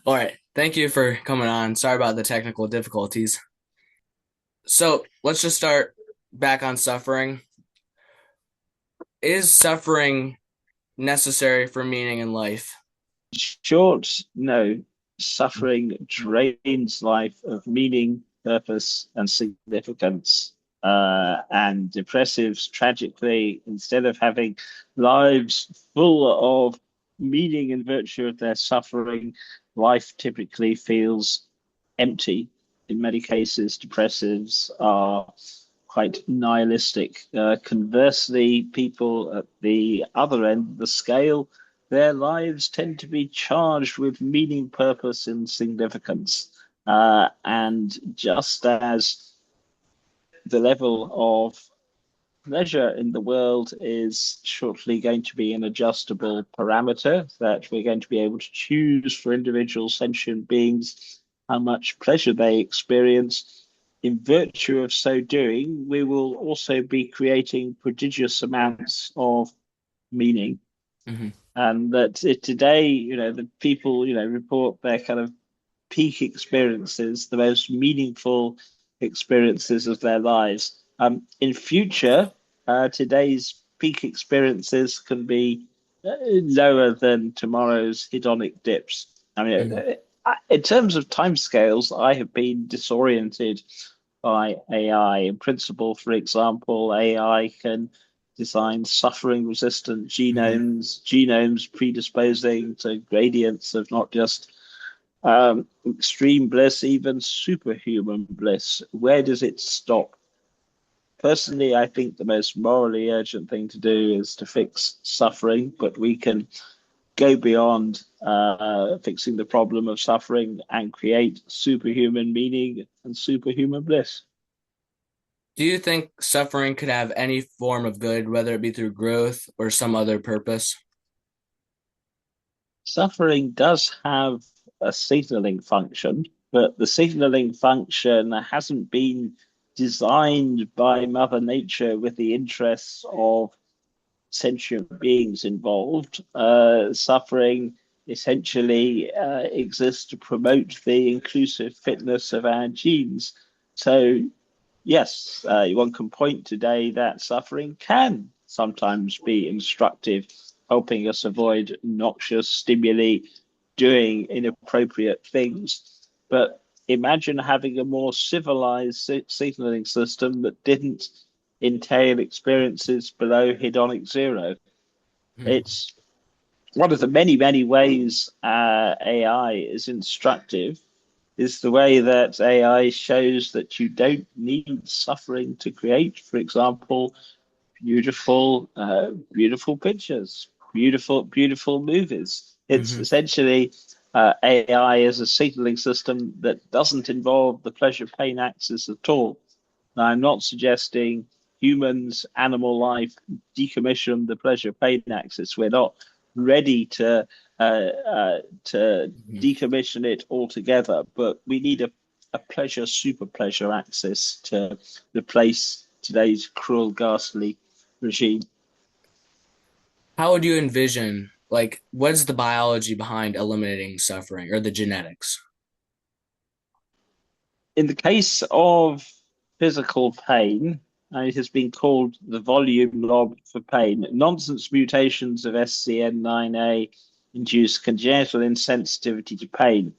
All right. Thank you for coming on. Sorry about the technical difficulties. So let's just start back on suffering. Is suffering necessary for meaning in life? Short, no, suffering drains life of meaning, purpose, and significance. And depressives, tragically, instead of having lives full of meaning in virtue of their suffering, life typically feels empty. In many cases, depressives are quite nihilistic. Conversely, people at the other end of the scale, their lives tend to be charged with meaning, purpose, and significance. And just as the level of pleasure in the world is shortly going to be an adjustable parameter that we're going to be able to choose for individual sentient beings how much pleasure they experience. In virtue of so doing, we will also be creating prodigious amounts of meaning. Hmm. And that today, the people, report their kind of peak experiences, the most meaningful experiences of their lives. In future, today's peak experiences can be lower than tomorrow's hedonic dips. I mean, Hmm. in terms of timescales, I have been disoriented by AI. In principle, for example, AI can design suffering resistant Hmm. genomes predisposing to gradients of not just extreme bliss, even superhuman bliss. Where does it stop? Personally, I think the most morally urgent thing to do is to fix suffering, but we can go beyond fixing the problem of suffering and create superhuman meaning and superhuman bliss. Do you think suffering could have any form of good, whether it be through growth or some other purpose? Suffering does have a signaling function, but the signaling function hasn't been designed by Mother Nature with the interests of sentient beings involved. Suffering essentially exists to promote the inclusive fitness of our genes. So, yes, one can point today that suffering can sometimes be instructive, helping us avoid noxious stimuli, doing inappropriate things. But imagine having a more civilized signaling system that didn't entail experiences below hedonic zero. Hmm. It's one of the many, many ways AI is instructive is the way that AI shows that you don't need suffering to create, for example, beautiful pictures, beautiful movies. It's Hmm. essentially AI as a signaling system that doesn't involve the pleasure pain axis at all. Now, I'm not suggesting humans, animal life decommission the pleasure pain axis. We're not ready to Hmm. decommission it altogether, but we need a pleasure super pleasure axis to replace today's cruel, ghastly regime. How would you envision, like, what's the biology behind eliminating suffering or the genetics? In the case of physical pain, it has been called the volume lob for pain. Nonsense mutations of SCN9A induce congenital insensitivity to pain,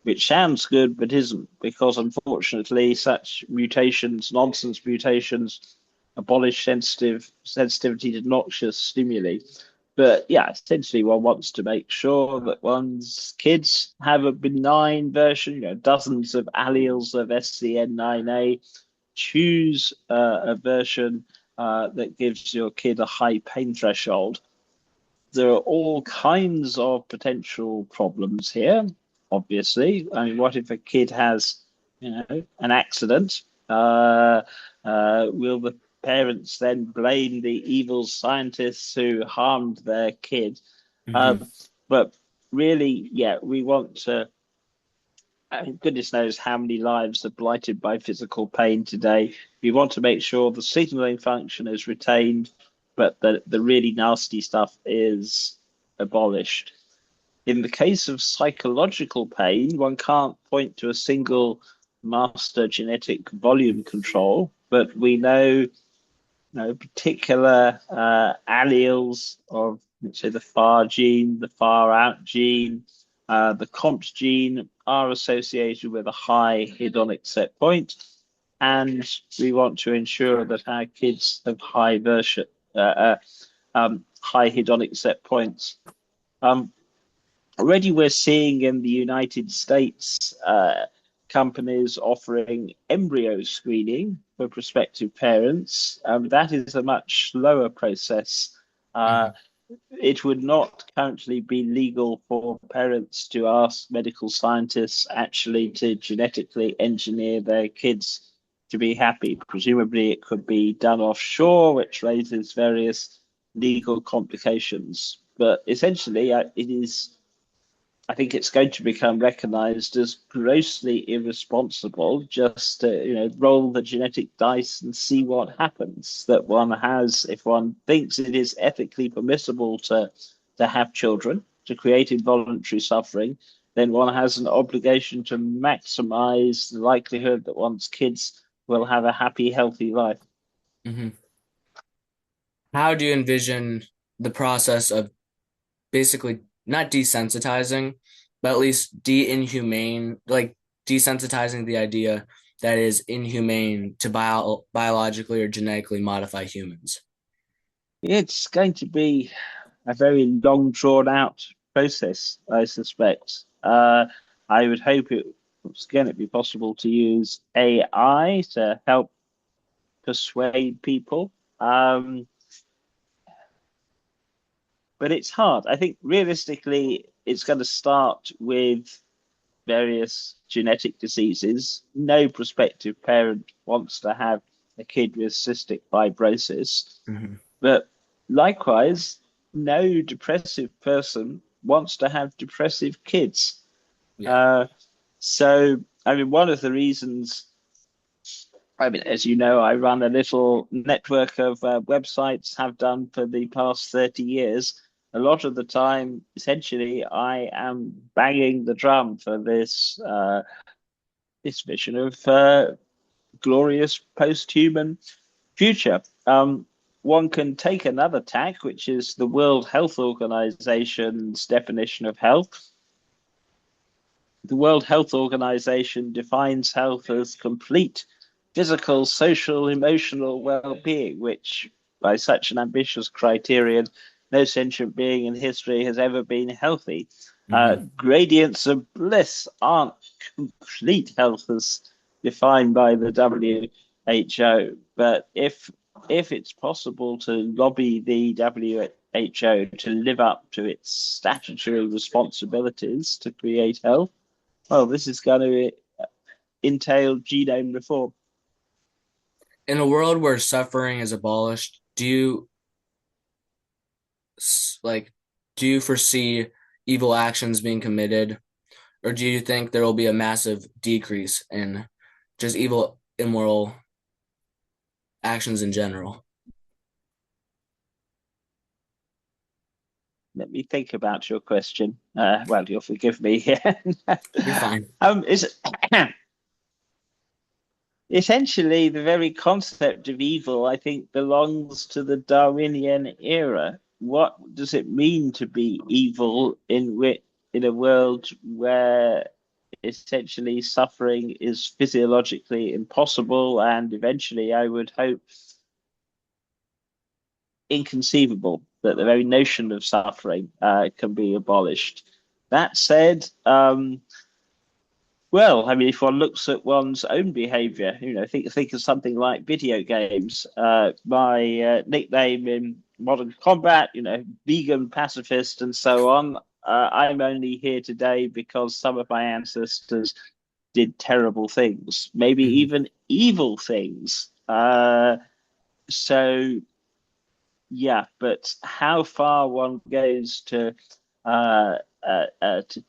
which sounds good but isn't, because unfortunately, such mutations, nonsense mutations, abolish sensitivity to noxious stimuli. But yeah, essentially, one wants to make sure that one's kids have a benign version, dozens of alleles of SCN9A. Choose a version that gives your kid a high pain threshold. There are all kinds of potential problems here, obviously. I mean, what if a kid has, an accident? Will the parents then blame the evil scientists who harmed their kid? Hmm. Um, but really, yeah, we want to. I mean, goodness knows how many lives are blighted by physical pain today. We want to make sure the signaling function is retained, but the really nasty stuff is abolished. In the case of psychological pain, one can't point to a single master genetic volume control, but we know particular alleles of, let's say, the far gene, the far out gene, the COMT gene are associated with a high hedonic set point, and we want to ensure that our kids have high hedonic set points. Um, Already, we're seeing in the United States companies offering embryo screening for prospective parents. That is a much slower process. Uh, Hmm. it would not currently be legal for parents to ask medical scientists actually to genetically engineer their kids to be happy. Presumably, it could be done offshore, which raises various legal complications. But essentially, it is. I think it's going to become recognized as grossly irresponsible just to, roll the genetic dice and see what happens. That one has, if one thinks it is ethically permissible to have children, to create involuntary suffering, then one has an obligation to maximize the likelihood that one's kids will have a happy, healthy life. Hmm. How do you envision the process of basically not desensitizing, but at least de-inhumane, like desensitizing the idea that it is inhumane to biologically or genetically modify humans? It's going to be a very long, drawn out process, I suspect. I would hope it'd be possible to use AI to help persuade people. But it's hard. I think realistically, it's going to start with various genetic diseases. No prospective parent wants to have a kid with cystic fibrosis. Hmm. But likewise, no depressive person wants to have depressive kids. Yeah. Uh, so, I mean, one of the reasons, I mean, as you know, I run a little network of websites, have done for the past 30 years. A lot of the time, essentially, I am banging the drum for this vision of glorious post-human future. One can take another tack, which is the World Health Organization's definition of health. The World Health Organization defines health as complete physical, social, emotional well-being, which, by such an ambitious criterion, no sentient being in history has ever been healthy. Hmm. Gradients of bliss aren't complete health as defined by the WHO, but if it's possible to lobby the WHO to live up to its statutory responsibilities to create health, well, this is going to entail genome reform. In a world where suffering is abolished, like do you foresee evil actions being committed, or do you think there will be a massive decrease in just evil, immoral actions in general? Let me think about your question. Well, you'll forgive me here. You're fine. Is essentially the very concept of evil, I think, belongs to the Darwinian era. What does it mean to be evil in a world where essentially suffering is physiologically impossible and eventually, I would hope, inconceivable that the very notion of suffering can be abolished. That said, well, I mean, if one looks at one's own behavior, think of something like video games. My nickname in Modern Combat, vegan pacifist, and so on. I'm only here today because some of my ancestors did terrible things, maybe Hmm. even evil things. So yeah, but how far one goes to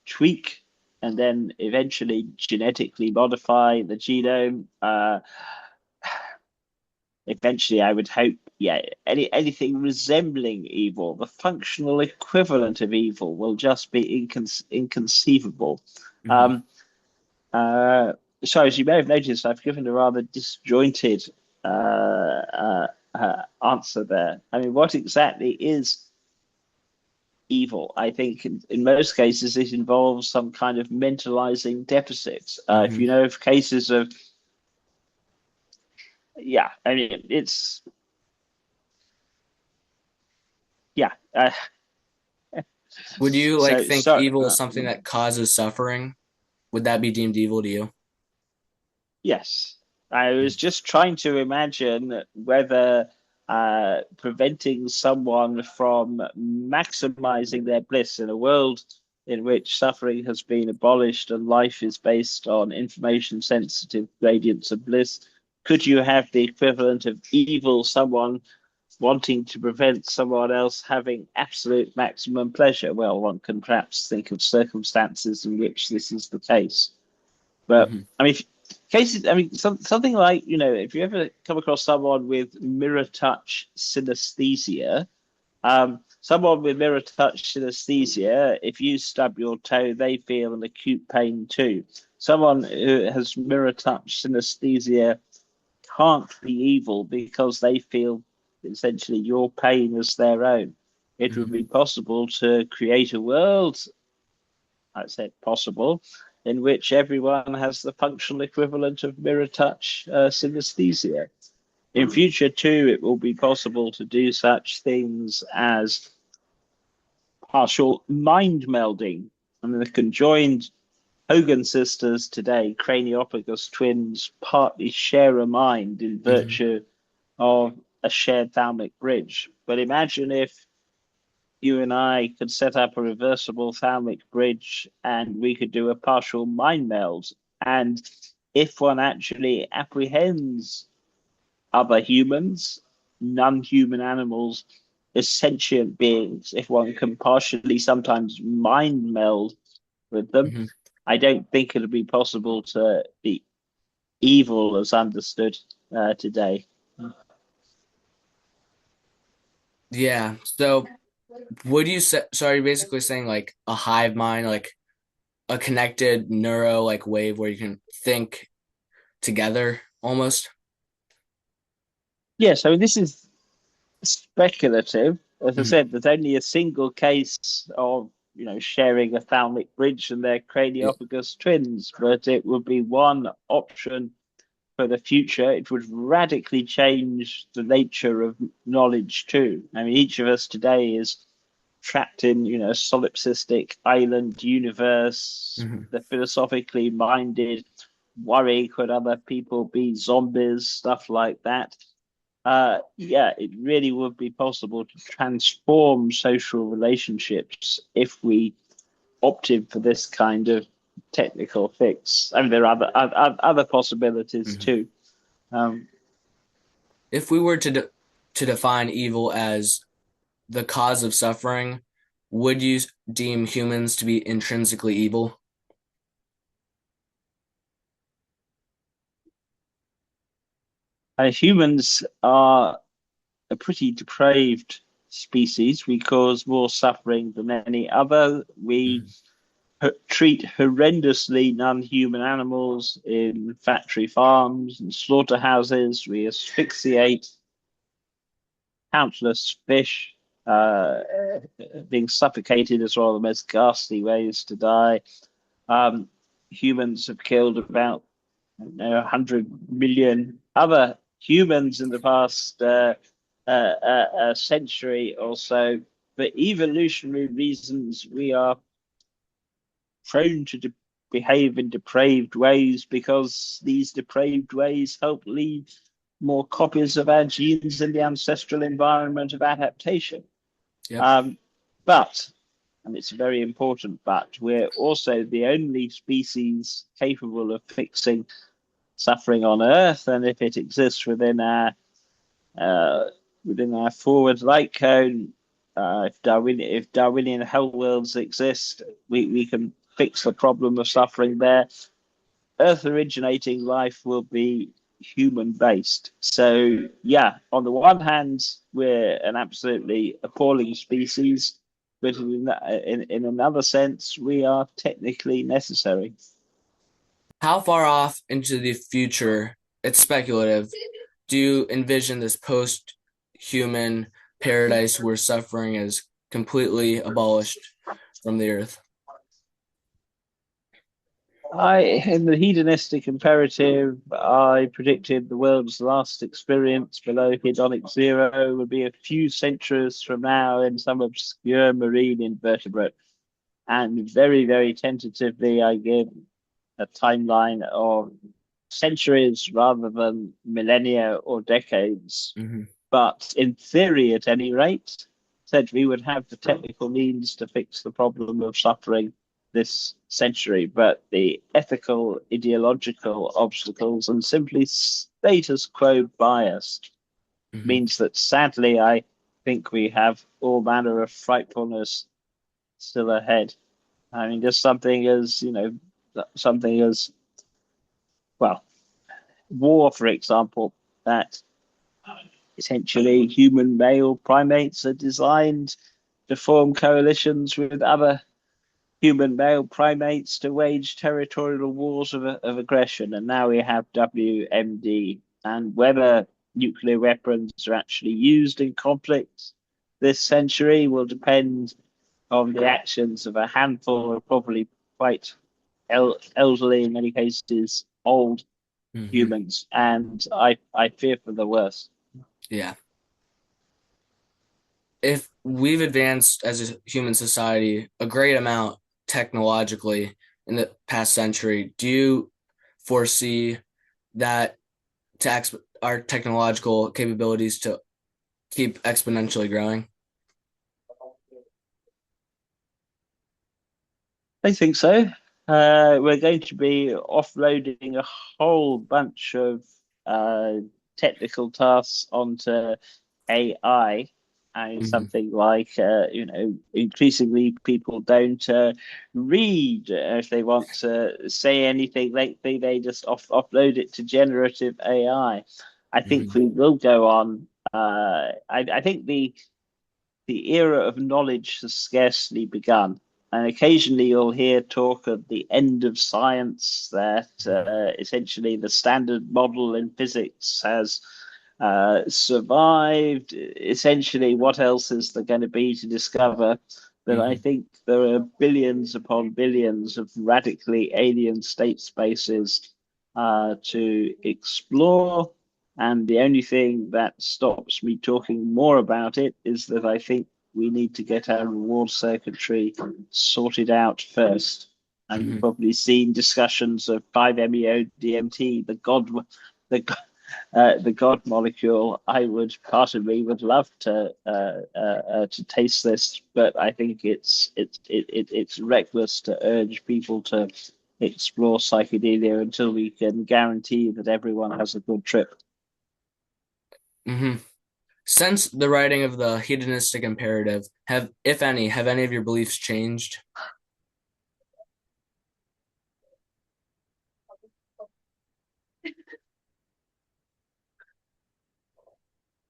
tweak and then eventually genetically modify the genome, eventually I would hope, yeah, anything resembling evil, the functional equivalent of evil, will just be inconceivable. Hmm. Um, uh, so as you may have noticed, I've given a rather disjointed answer there. I mean, what exactly is evil? I think in most cases it involves some kind of mentalizing deficit. If Hmm. you know of cases of, yeah, I mean, it's, yeah. Would you like So, think so evil is something that causes suffering? Would that be deemed evil to you? yes, I was just trying to imagine whether preventing someone from maximizing their bliss in a world in which suffering has been abolished and life is based on information sensitive gradients of bliss, could you have the equivalent of evil, someone wanting to prevent someone else having absolute maximum pleasure? Well, one can perhaps think of circumstances in which this is the case. But Hmm. I mean, cases. I mean, something like, if you ever come across someone with mirror touch synesthesia, someone with mirror touch synesthesia, if you stub your toe, they feel an acute pain too. Someone who has mirror touch synesthesia can't be evil because they feel essentially your pain as their own. It would Hmm. be possible to create a world, I said possible, in which everyone has the functional equivalent of mirror touch synesthesia. In future, too, it will be possible to do such things as partial mind melding. I mean, the conjoined Hogan sisters today, Craniopagus twins, partly share a mind in Hmm. virtue of a shared thalamic bridge. But imagine if you and I could set up a reversible thalamic bridge and we could do a partial mind meld. And if one actually apprehends other humans, non-human animals, as sentient beings, if one can partially sometimes mind meld with them, Hmm. I don't think it'll be possible to be evil as understood today. Yeah. So would you say, so are you basically saying like a hive mind, like a connected neuro like wave where you can think together almost? Yeah, so this is speculative. As I Hmm. said, there's only a single case of sharing a thalamic bridge and they're Yeah. craniopagus twins, but it would be one option for the future. It would radically change the nature of knowledge too. I mean, each of us today is trapped in a solipsistic island universe. Hmm. The philosophically minded worry could other people be zombies, stuff like that. Yeah, it really would be possible to transform social relationships if we opted for this kind of technical fix. I mean, there are other possibilities Hmm. too. Um, If we were to define evil as the cause of suffering, would you deem humans to be intrinsically evil? Humans are a pretty depraved species. We cause more suffering than any other. We Hmm. treat horrendously non-human animals in factory farms and slaughterhouses. We asphyxiate countless fish. Uh, Being suffocated is one of the most ghastly ways to die. Um, Humans have killed about 100 million other humans in the past century or so. For evolutionary reasons, we are prone to behave in depraved ways because these depraved ways help lead more copies of our genes in the ancestral environment of adaptation. Yep. Um, but, and it's a very important but, we're also the only species capable of fixing suffering on Earth, and if it exists uh, within our forward light cone, if Darwinian hell worlds exist, we can fix the problem of suffering there. Earth originating life will be human based. So, yeah, on the one hand, we're an absolutely appalling species, but in another sense, we are technically necessary. How far off into the future, it's speculative, do you envision this post-human paradise where suffering is completely abolished from the earth? In the hedonistic imperative, I predicted the world's last experience below hedonic zero would be a few centuries from now in some obscure marine invertebrate. And very, very tentatively, I give a timeline of centuries rather than millennia or decades. Hmm. But in theory, at any rate, said we would have the technical means to fix the problem of suffering this century. But the ethical, ideological obstacles and simply status quo bias Hmm. means that sadly, I think we have all manner of frightfulness still ahead. I mean, just something as, something as, well, war, for example, that essentially human male primates are designed to form coalitions with other human male primates to wage territorial wars of aggression. And now we have WMD. And whether nuclear weapons are actually used in conflicts this century will depend on the actions of a handful of probably quite elderly, in many cases, old Hmm. humans. And I fear for the worst. Yeah. If we've advanced as a human society a great amount technologically in the past century, do you foresee that our technological capabilities to keep exponentially growing? I think so. We're going to be offloading a whole bunch of uh, technical tasks onto AI. And Hmm. something like, increasingly people don't read if they want to say anything lengthy, they just offload it to generative AI. I think Hmm. we will go on. I think the era of knowledge has scarcely begun. And occasionally you'll hear talk of the end of science, that essentially the standard model in physics has survived. Essentially, what else is there going to be to discover? But I Hmm. think there are billions upon billions of radically alien state spaces to explore. And the only thing that stops me talking more about it is that I think we need to get our reward circuitry sorted out first. And you've Hmm. probably seen discussions of 5-MeO DMT, the God molecule. Part of me would love to taste this, but I think it's reckless to urge people to explore psychedelia until we can guarantee that everyone has a good trip. Hmm. Since the writing of the hedonistic imperative, have any of your beliefs changed?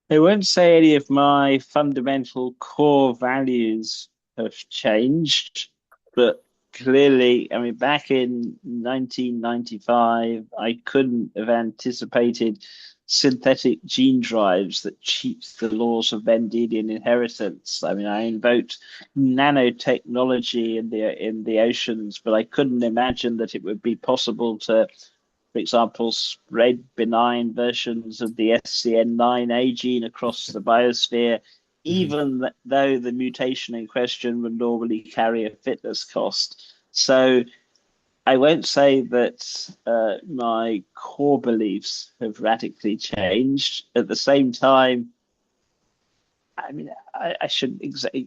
I won't say any of my fundamental core values have changed, but clearly, I mean, back in 1995, I couldn't have anticipated synthetic gene drives that cheat the laws of Mendelian inheritance. I mean, I invoked nanotechnology in the oceans, but I couldn't imagine that it would be possible to, for example, spread benign versions of the SCN9A gene across the biosphere, Hmm. even though the mutation in question would normally carry a fitness cost. So I won't say that my core beliefs have radically changed. At the same time, I mean, I shouldn't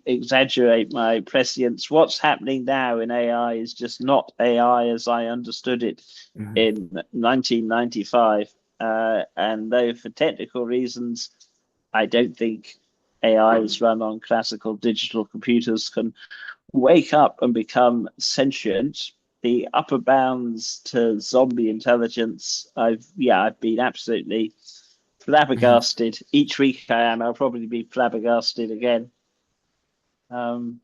exaggerate my prescience. What's happening now in AI is just not AI as I understood it Hmm. in 1995. And though for technical reasons, I don't think AIs run on classical digital computers can wake up and become sentient. the upper bounds to zombie intelligence, I've been absolutely Mhm. flabbergasted. Each week I am, I'll probably be flabbergasted again. Um,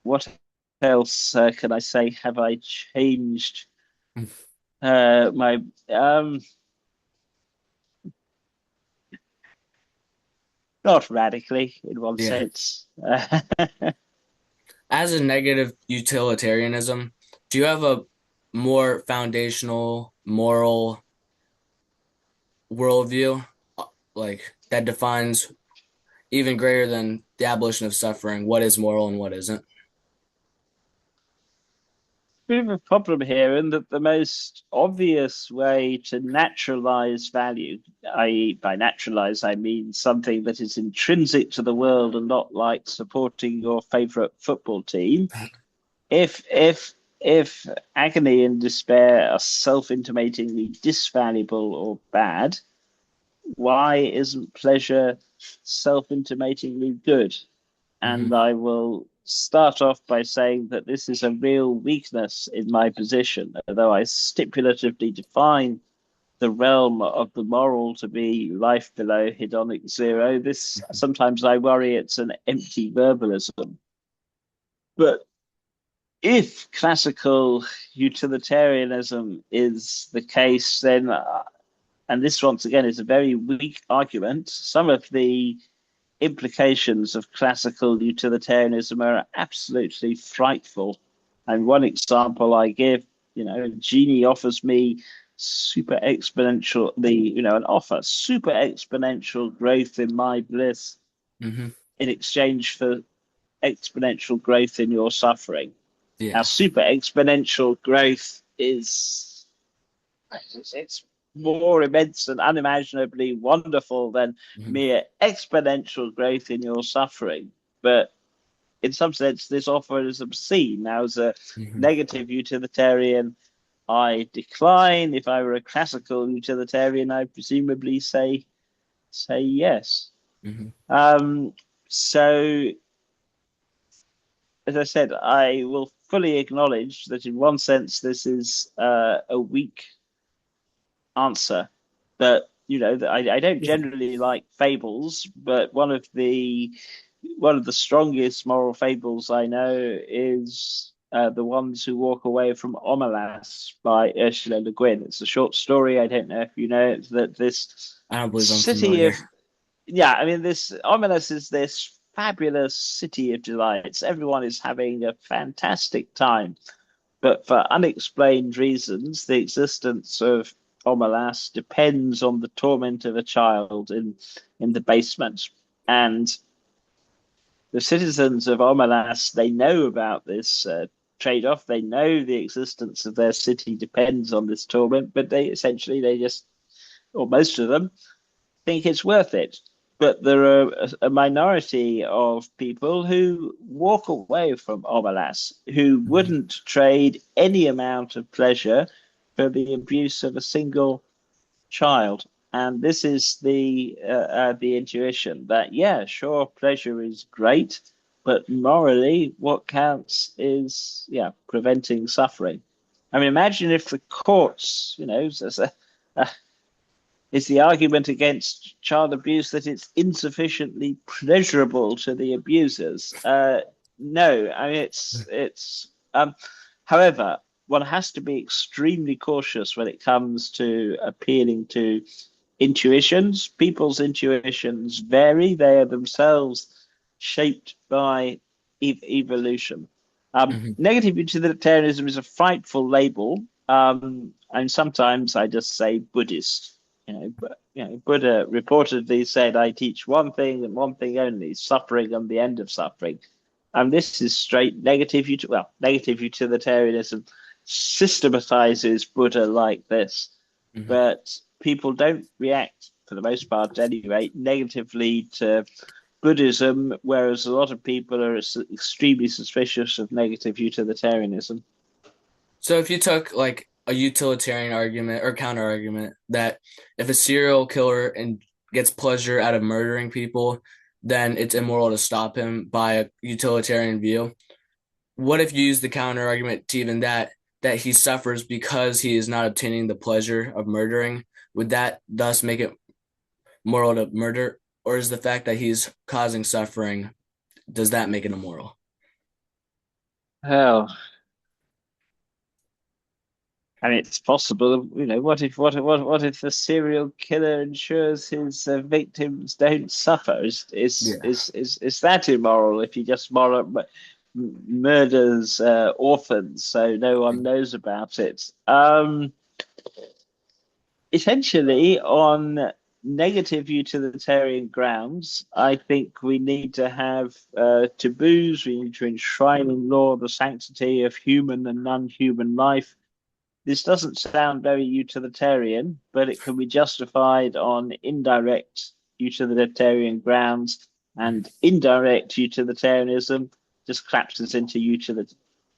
what else can I say? Have I changed my not radically in one Yeah. sense. As a negative utilitarianism, do you have a more foundational moral worldview, like that defines even greater than the abolition of suffering, what is moral and what isn't? Bit of a problem here, in that the most obvious way to naturalize value, i.e., by naturalize, I mean something that is intrinsic to the world and not like supporting your favorite football team. If agony and despair are self-intimatingly disvaluable or bad, why isn't pleasure self-intimatingly good? And Hmm. I will start off by saying that this is a real weakness in my position, although I stipulatively define the realm of the moral to be life below hedonic zero. This sometimes I worry it's an empty verbalism. But if classical utilitarianism is the case, then, and this once again is a very weak argument, some of the implications of classical utilitarianism are absolutely frightful. And one example I give, a genie offers me super exponential, an offer, super exponential growth in my bliss Hmm. in exchange for exponential growth in your suffering. Now, Yeah. super exponential growth it's more immense and unimaginably wonderful than Hmm. mere exponential growth in your suffering. But in some sense, this offer is obscene. Now, as a Hmm. negative utilitarian, I decline. If I were a classical utilitarian, I'd presumably say yes. Hmm. Um, so, as I said, I will fully acknowledge that in one sense this is a weak answer. That I don't Yeah. generally like fables, but one of the strongest moral fables I know is The Ones Who Walk Away from Omelas by Ursula Le Guin. It's a short story. I don't know if you know it, that this I don't believe I'm city familiar. of, yeah, I mean, this Omelas is this fabulous city of delights. Everyone is having a fantastic time. But for unexplained reasons, the existence of Omelas depends on the torment of a child in the basement. And the citizens of Omelas, they know about this trade-off. They know the existence of their city depends on this torment, but they just, or most of them, think it's worth it. But there are a minority of people who walk away from Omelas, who Hmm. wouldn't trade any amount of pleasure for the abuse of a single child. And this is the intuition that, yeah, sure, pleasure is great, but morally, what counts is, yeah, preventing suffering. I mean, imagine if the courts, as a is the argument against child abuse that it's insufficiently pleasurable to the abusers. No, I mean it's. However, one has to be extremely cautious when it comes to appealing to intuitions. People's intuitions vary; they are themselves shaped by evolution. Hmm. Negative utilitarianism is a frightful label, and sometimes I just say Buddhist. Buddha reportedly said, "I teach one thing and one thing only: suffering and the end of suffering." And this is straight negative utilitarianism systematizes Buddha like this, Hmm. but people don't react, for the most part anyway, negatively to Buddhism, whereas a lot of people are extremely suspicious of negative utilitarianism. So if you took like a utilitarian argument or counter argument that if a serial killer and gets pleasure out of murdering people, then it's immoral to stop him by a utilitarian view. what if you use the counter argument to even that he suffers because he is not obtaining the pleasure of murdering? Would that thus make it moral to murder, or is the fact that he's causing suffering, does that make it immoral? Hell, and it's possible, what if the serial killer ensures his victims don't suffer? Yeah. Is that immoral if he just murders orphans so no one knows about it? Essentially, on negative utilitarian grounds, I think we need to have taboos. We need to enshrine in law the sanctity of human and non-human life. This doesn't sound very utilitarian, but it can be justified on indirect utilitarian grounds, and indirect utilitarianism just collapses into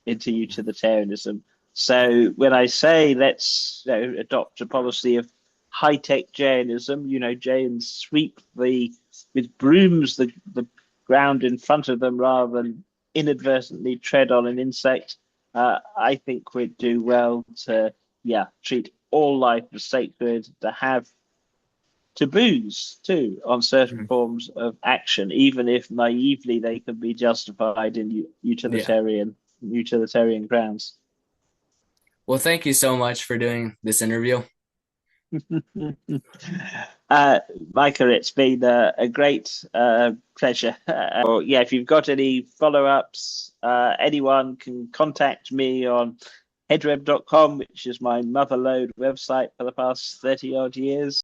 utilitarianism. So when I say let's adopt a policy of high-tech Jainism, Jains sweep the with brooms the ground in front of them rather than inadvertently tread on an insect. I think we'd do well to, yeah, treat all life as sacred, to have taboos too on certain Mhm. forms of action, even if naively they can be justified in Yeah. utilitarian grounds. Well, thank you so much for doing this interview. Uh, Micah, it's been a great pleasure. Yeah, if you've got any follow-ups, anyone can contact me on headweb.com, which is my motherlode website for the past 30 odd years.